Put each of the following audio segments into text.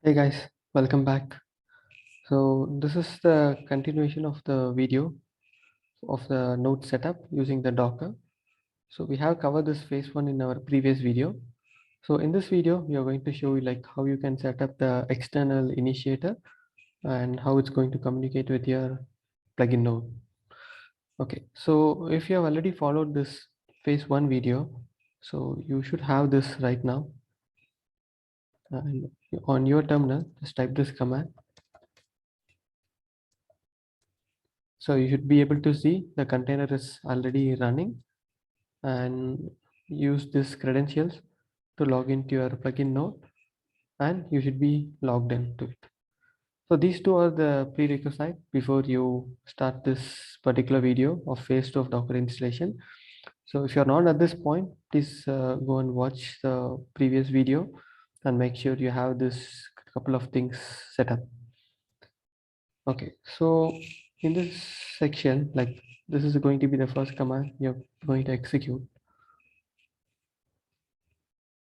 Hey guys, welcome back. So this is the continuation of the video of the node setup using the Docker. So we have covered this phase one in our previous video. So in this video, we are going to show you like how you can set up the external initiator and how it's going to communicate with your plugin node. Okay, so if you have already followed this phase one video, so you should have this right now. And on your terminal, just type this command. So you should be able to see the container is already running and use this credentials to log into your plugin node and you should be logged into it. So these two are the prerequisite before you start this particular video of phase 2 of Docker installation. So if you're not at this point, please go and watch the previous video and make sure you have this couple of things set up. Okay, so in this section, like this is going to be the first command you're going to execute.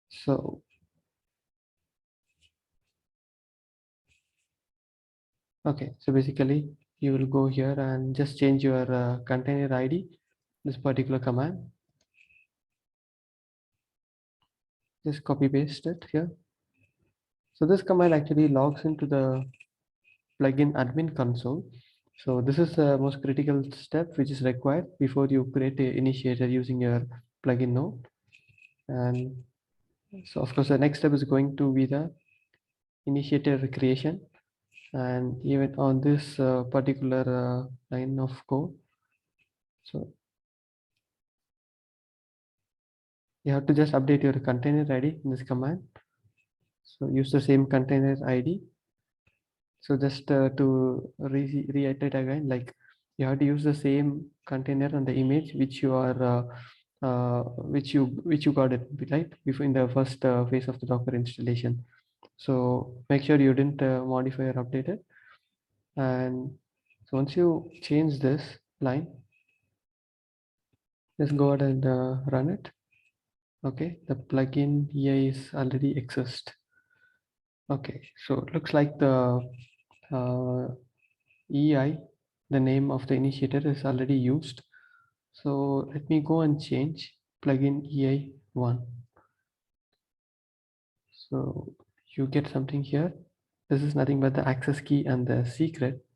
So okay, so basically you will go here and just change your container ID, this particular command. Just copy paste it here. So this command actually logs into the plugin admin console. So this is the most critical step which is required before you create a initiator using your plugin node. And so of course the next step is going to be the initiator creation. And even on this particular line of code, so you have to just update your container ID in this command. So use the same container ID. So just to reiterate again, like you have to use the same container and the image which you are which you got it right before in the first phase of the Docker installation. So make sure you didn't modify or update it. And so once you change this line, just go ahead and run it. Okay, the plugin EI is already exist. Okay, so it looks like the EI, the name of the initiator is already used. So let me go and change plugin EI1. So you get something here. This is nothing but the access key and the secret.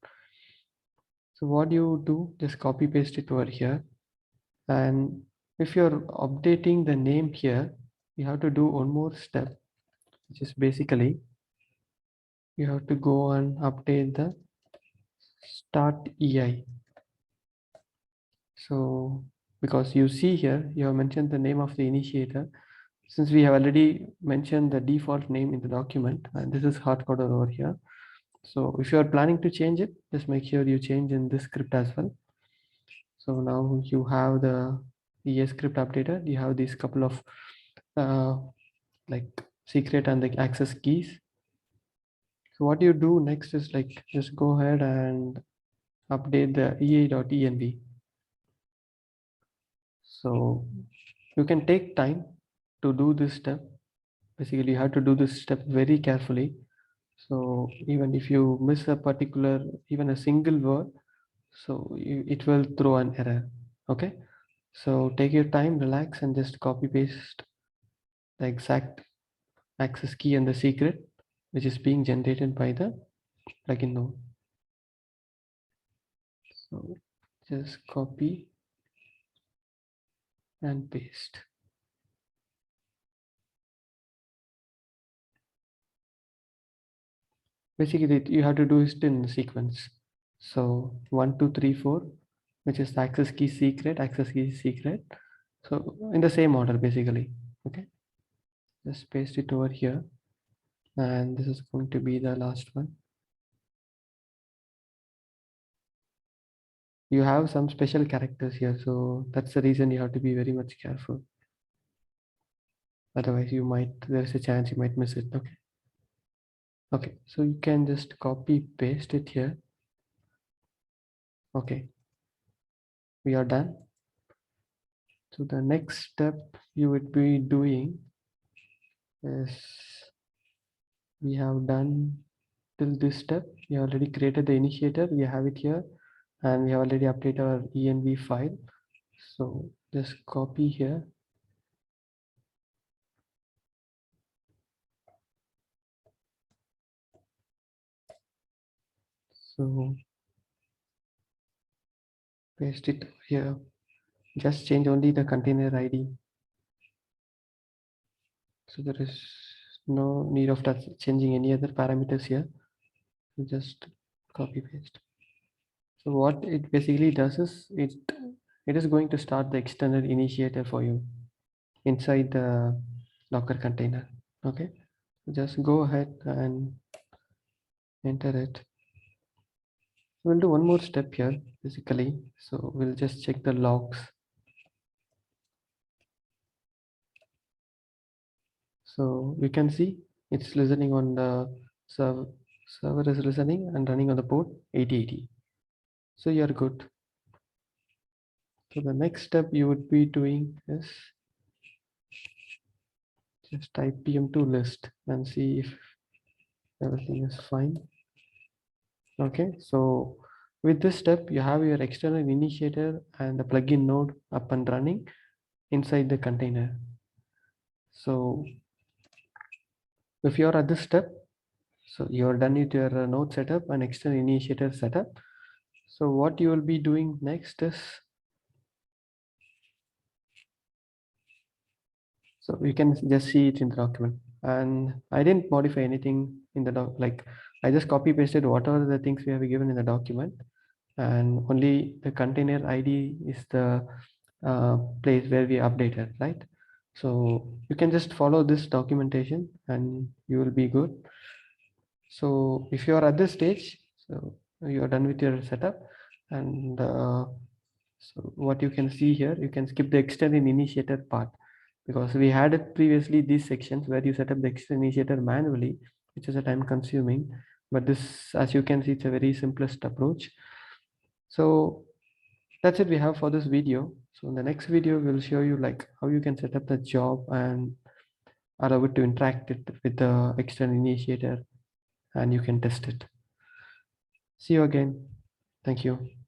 So what you do, just copy paste it over here. And if you're updating the name here, you have to do one more step, which is basically you have to go and update the start EI. So because you see here, you have mentioned the name of the initiator. Since we have already mentioned the default name in the document, and this is hard-coded over here. So if you are planning to change it, just make sure you change in this script as well. So now you have the ES script updated. You have these couple of like secret and the access keys. So what you do next is like just go ahead and update the ea.env. So you can take time to do this step. Basically, you have to do this step very carefully. So even if you miss a particular, even a single word, so it will throw an error. Okay. So take your time, relax, and just copy paste the exact access key and the secret, which is being generated by the plugin node. So just copy and paste. Basically, you have to do it in sequence. So 1, 2, 3, 4, which is the access key secret. So in the same order, basically. Okay. Just paste it over here. And this is going to be the last one. You have some special characters here. So that's the reason you have to be very much careful. Otherwise, there's a chance you might miss it. Okay. Okay. So you can just copy paste it here. Okay. We are done. So the next step you would be doing is we have done till this step. We already created the initiator, we have it here, and we have already updated our env file. So just copy here. So paste it here. Just change only the container ID. So there is no need of changing any other parameters here. Just copy paste. So what it basically does is it is going to start the external initiator for you inside the Docker container. Okay, just go ahead and enter it. We'll do one more step here basically. So we'll just check the logs. So we can see it's listening on the server is listening and running on the port 8080. So you're good. So the next step you would be doing is just type pm2 list and see if everything is fine. Okay, so with this step you have your external initiator and the plugin node up and running inside the container. So if you're at this step, so you're done with your node setup and external initiator setup. So what you will be doing next is, so you can just see it in the document, and I didn't modify anything in the doc, like I just copy pasted whatever the things we have given in the document, and only the container ID is the place where we updated, right? So you can just follow this documentation and you will be good. So if you are at this stage, so you are done with your setup, and so what you can see here, you can skip the external initiator part, because we had it previously these sections where you set up the external initiator manually, which is a time consuming, but this, as you can see, it's a very simplest approach. So that's it we have for this video. So in the next video we'll show you like how you can set up the job and allow it to interact it with the external initiator, and you can test it. See you again. Thank you.